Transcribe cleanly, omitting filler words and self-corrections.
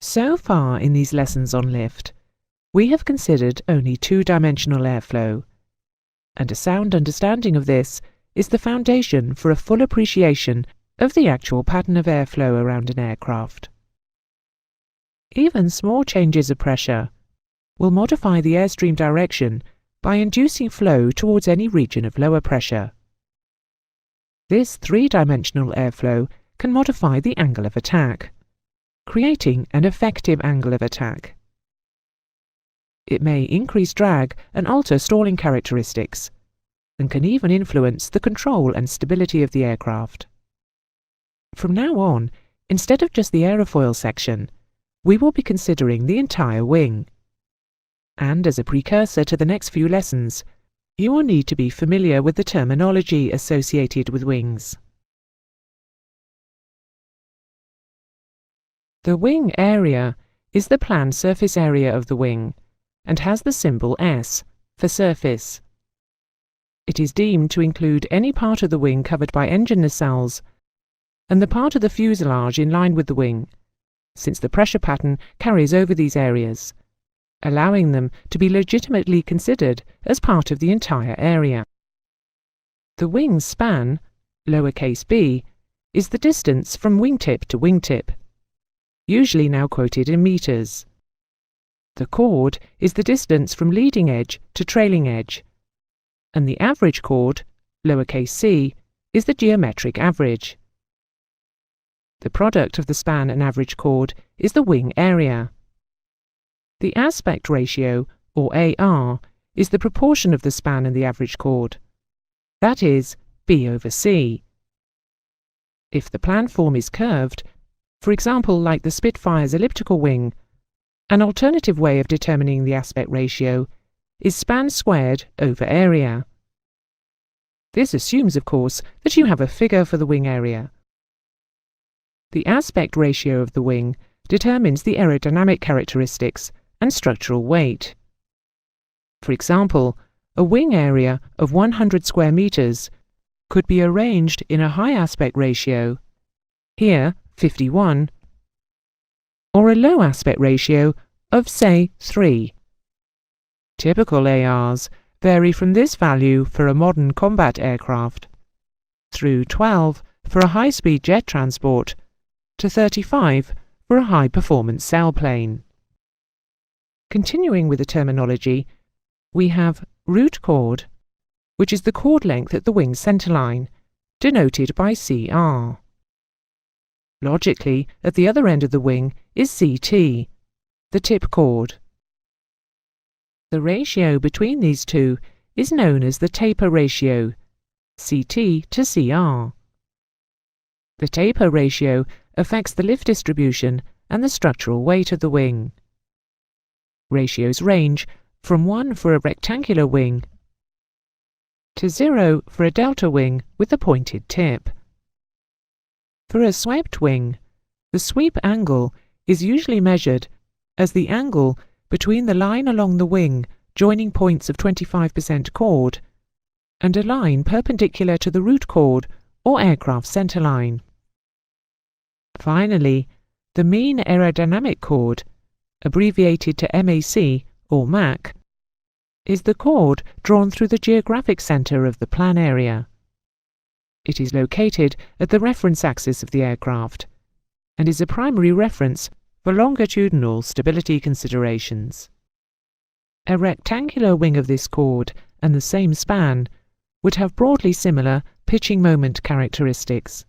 So far in these lessons on lift, we have considered only two-dimensional airflow, and a sound understanding of this is the foundation for a full appreciation of the actual pattern of airflow around an aircraft. Even small changes of pressure will modify the airstream direction by inducing flow towards any region of lower pressure. This three-dimensional airflow can modify the angle of attack, creating an effective angle of attack. It may increase drag and alter stalling characteristics, and can even influence the control and stability of the aircraft. From now on, instead of just the aerofoil section, we will be considering the entire wing. And as a precursor to the next few lessons, you will need to be familiar with the terminology associated with wings. The wing area is the planned surface area of the wing and has the symbol S for surface. It is deemed to include any part of the wing covered by engine nacelles and the part of the fuselage in line with the wing, since the pressure pattern carries over these areas, allowing them to be legitimately considered as part of the entire area. The wing span, lowercase b, is the distance from wingtip to wingtip, usually now quoted in meters. The chord is the distance from leading edge to trailing edge, and the average chord, lowercase c, is the geometric average. The product of the span and average chord is the wing area. The aspect ratio, or AR, is the proportion of the span and the average chord. That is, B over C. If the plan form is curved, for example like the Spitfire's elliptical wing, an alternative way of determining the aspect ratio is span squared over area. This assumes, of course, that you have a figure for the wing area. The aspect ratio of the wing determines the aerodynamic characteristics and structural weight. For example, a wing area of 100 square meters could be arranged in a high aspect ratio, here 51, or a low aspect ratio of, say, 3. Typical ARs vary from this value for a modern combat aircraft, through 12 for a high-speed jet transport, to 35 for a high-performance sailplane. Continuing with the terminology, we have root chord, which is the chord length at the wing centerline, denoted by CR. Logically, at the other end of the wing is CT, the tip chord. The ratio between these two is known as the taper ratio, CT to CR. The taper ratio affects the lift distribution and the structural weight of the wing. Ratios range from 1 for a rectangular wing to 0 for a delta wing with a pointed tip. For a swept wing, the sweep angle is usually measured as the angle between the line along the wing joining points of 25% chord and a line perpendicular to the root chord or aircraft centerline. Finally, the mean aerodynamic chord, abbreviated to MAC or MAC, is the chord drawn through the geographic center of the plan area. It is located at the reference axis of the aircraft and is a primary reference for longitudinal stability considerations. A rectangular wing of this chord and the same span would have broadly similar pitching moment characteristics.